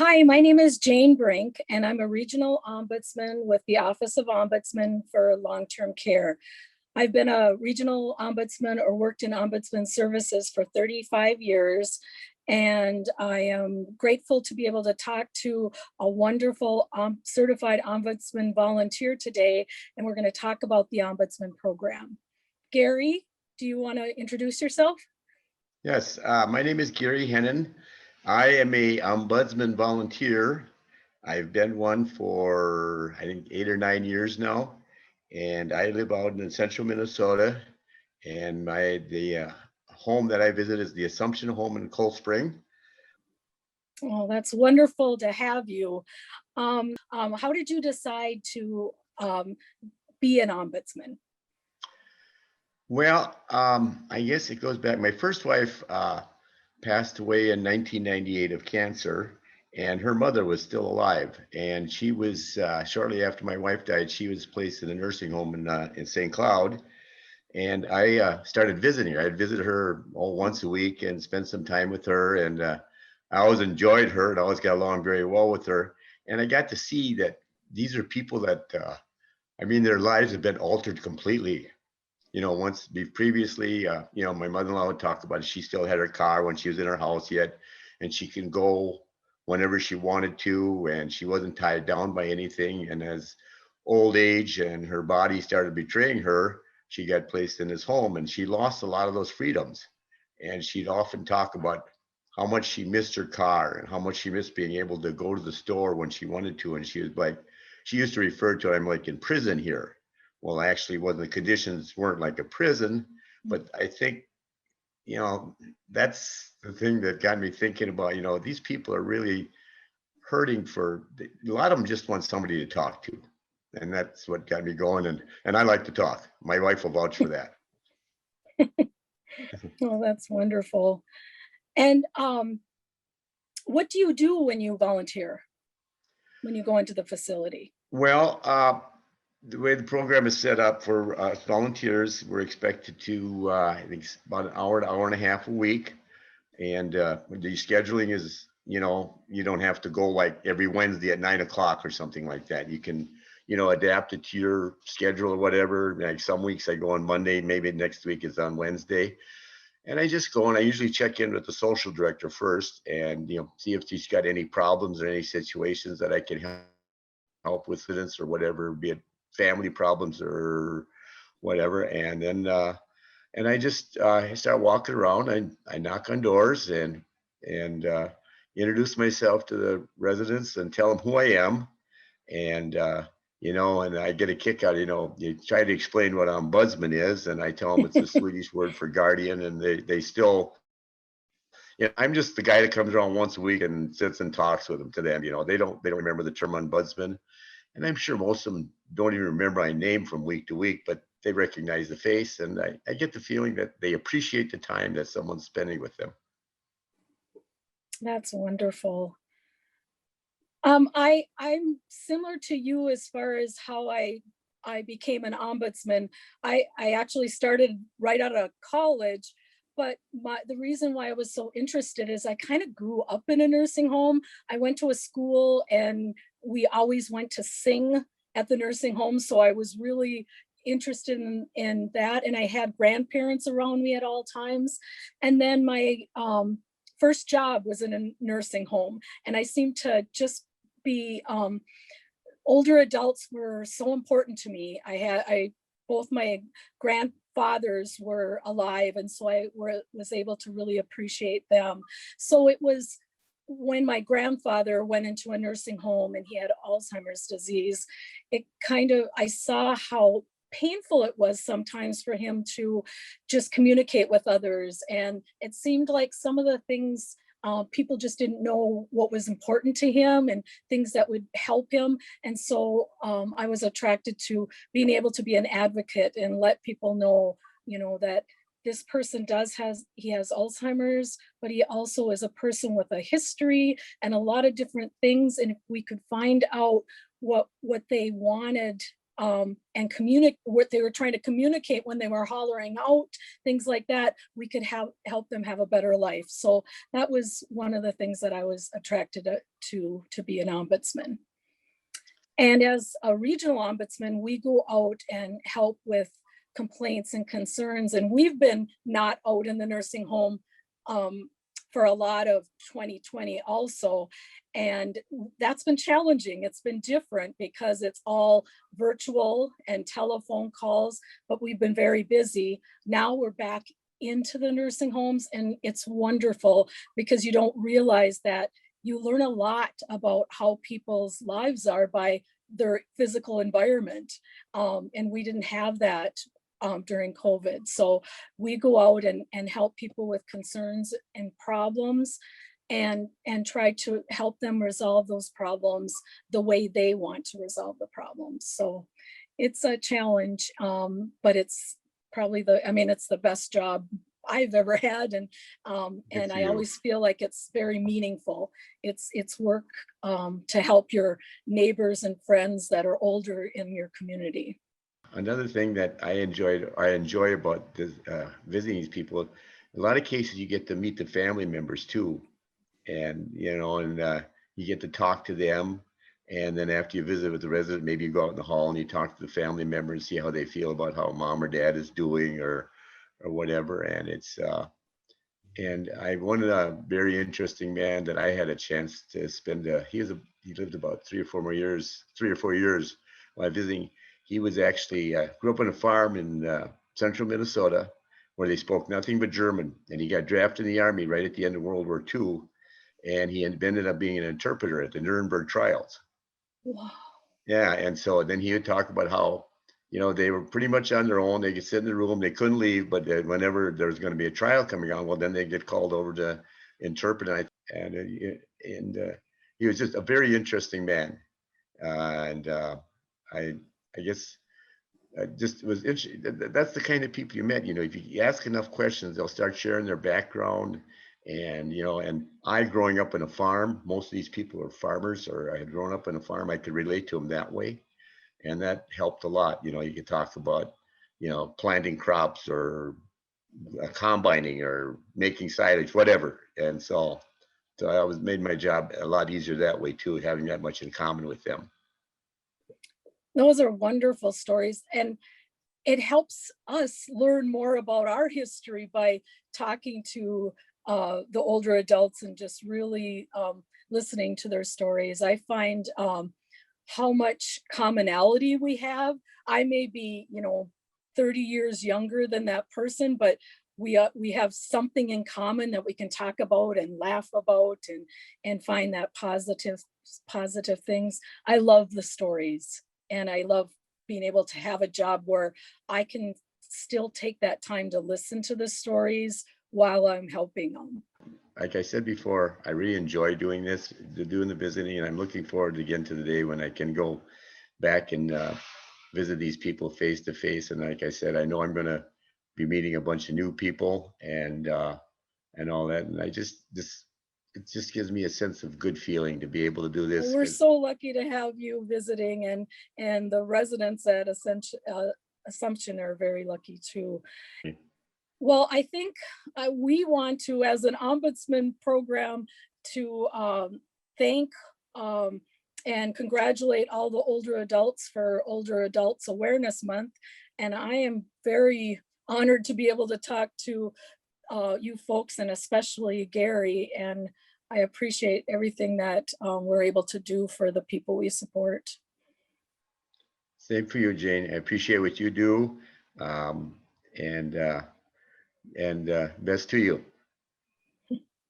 Hi, my name is Jane Brink, and I'm a regional ombudsman with the Office of Ombudsman for Long-Term Care. I've been a regional ombudsman or worked in ombudsman services for 35 years, and I am grateful to be able to talk to a wonderful certified ombudsman volunteer today, and we're going to talk about the ombudsman program. Gary, do you want to introduce yourself? Yes, my name is Gary Hennon. I am a ombudsman volunteer. I've been one for I think 8 or 9 years now, and I live out in central Minnesota. And the home that I visit is the Assumption Home in Cold Spring. Oh, that's wonderful to have you. How did you decide to be an ombudsman? Well, I guess it goes back. My first wife passed away in 1998 of cancer, and her mother was still alive. And she was shortly after my wife died, she was placed in a nursing home in St. Cloud. And I started visiting her. I'd visit her once a week and spend some time with her. And I always enjoyed her and always got along very well with her. And I got to see that these are people that, their lives have been altered completely. Once previously, my mother-in-law would talk about it. She still had her car when she was in her house yet, and she can go whenever she wanted to, and she wasn't tied down by anything. And as old age and her body started betraying her, she got placed in this home, and she lost a lot of those freedoms. And she'd often talk about how much she missed her car and how much she missed being able to go to the store when she wanted to. And she was like, she used to refer to it, I'm like in prison here. Well, actually, the conditions weren't like a prison, but I think, that's the thing that got me thinking about, these people are really hurting a lot of them just want somebody to talk to. And that's what got me going. And I like to talk. My wife will vouch for that. Oh, that's wonderful. And what do you do when you volunteer, when you go into the facility? Well, the way the program is set up for volunteers, we're expected to, I think, about an hour to hour and a half a week. And the scheduling is, you don't have to go like every Wednesday at 9 o'clock or something like that. You can, adapt it to your schedule or whatever. Like some weeks I go on Monday, maybe next week is on Wednesday. And I just go and I usually check in with the social director first and, see if she's got any problems or any situations that I can help with students or whatever, be it family problems or whatever. And then and I just I start walking around. I knock on doors and introduce myself to the residents and tell them who I am. And and I get a kick out. You try to explain what ombudsman is, and I tell them it's a Swedish word for guardian, and they still. I'm just the guy that comes around once a week and sits and talks with them. To them, they don't remember the term ombudsman. And I'm sure most of them don't even remember my name from week to week, but they recognize the face. And I get the feeling that they appreciate the time that someone's spending with them. That's wonderful. I'm similar to you as far as how I became an ombudsman. I actually started right out of college, but the reason why I was so interested is I kind of grew up in a nursing home. I went to a school and we always went to sing at the nursing home. So I was really interested in that. And I had grandparents around me at all times. And then my first job was in a nursing home. And I seemed to just be, older adults were so important to me. Both my grandfathers were alive, and so I was able to really appreciate them. So it was when my grandfather went into a nursing home and he had Alzheimer's disease, I saw how painful it was sometimes for him to just communicate with others. And it seemed like some of the things people just didn't know what was important to him and things that would help him. And so I was attracted to being able to be an advocate and let people know, that this person has Alzheimer's, but he also is a person with a history and a lot of different things. And if we could find out what they wanted and communicate what they were trying to communicate when they were hollering out, things like that, we could help them have a better life. So that was one of the things that I was attracted to be an ombudsman. And as a regional ombudsman, we go out and help with complaints and concerns. And we've been not out in the nursing home for a lot of 2020 also. And that's been challenging. It's been different because it's all virtual and telephone calls, but we've been very busy. Now we're back into the nursing homes, and it's wonderful because you don't realize that you learn a lot about how people's lives are by their physical environment. And we didn't have that during COVID. So we go out and help people with concerns and problems and try to help them resolve those problems the way they want to resolve the problems. So it's a challenge, but it's probably it's the best job I've ever had. And I always feel like it's very meaningful. It's work to help your neighbors and friends that are older in your community. Another thing that I enjoy about this, visiting these people, a lot of cases you get to meet the family members too. And, you get to talk to them. And then after you visit with the resident, maybe you go out in the hall and you talk to the family member and see how they feel about how mom or dad is doing or whatever. And one of the very interesting man that I had a chance to spend, he lived about 3 or 4 years while visiting. He was actually grew up on a farm in central Minnesota where they spoke nothing but German, and he got drafted in the army right at the end of World War II, and he ended up being an interpreter at the Nuremberg trials. Wow. Yeah, and so then he would talk about how they were pretty much on their own. They could sit in the room, they couldn't leave, but whenever there was going to be a trial coming on, well, then they get called over to interpret. And he was just a very interesting man, and I guess just was interesting. That's the kind of people you met. If you ask enough questions, they'll start sharing their background. And and I, growing up in a farm, most of these people are farmers, or I had grown up in a farm. I could relate to them that way, and that helped a lot. You could talk about planting crops or combining or making silage, whatever. And so I always made my job a lot easier that way too, having that much in common with them. Those are wonderful stories. And it helps us learn more about our history by talking to the older adults and just really listening to their stories. I find how much commonality we have. I may be, 30 years younger than that person, but we have something in common that we can talk about and laugh about and find that positive things. I love the stories, and I love being able to have a job where I can still take that time to listen to the stories while I'm helping them. Like I said before, I really enjoy doing the visiting, and I'm looking forward again to the day when I can go back and visit these people face to face. And like I said, I know I'm going to be meeting a bunch of new people and all that. And it just gives me a sense of good feeling to be able to do this. We're so lucky to have you visiting, and the residents at Assumption are very lucky too. Well, I think we want to, as an ombudsman program, to thank and congratulate all the older adults for Older Adults Awareness Month. And I am very honored to be able to talk to you folks, and especially Gary. And I appreciate everything that we're able to do for the people we support. Same for you, Jane. I appreciate what you do. And best to you.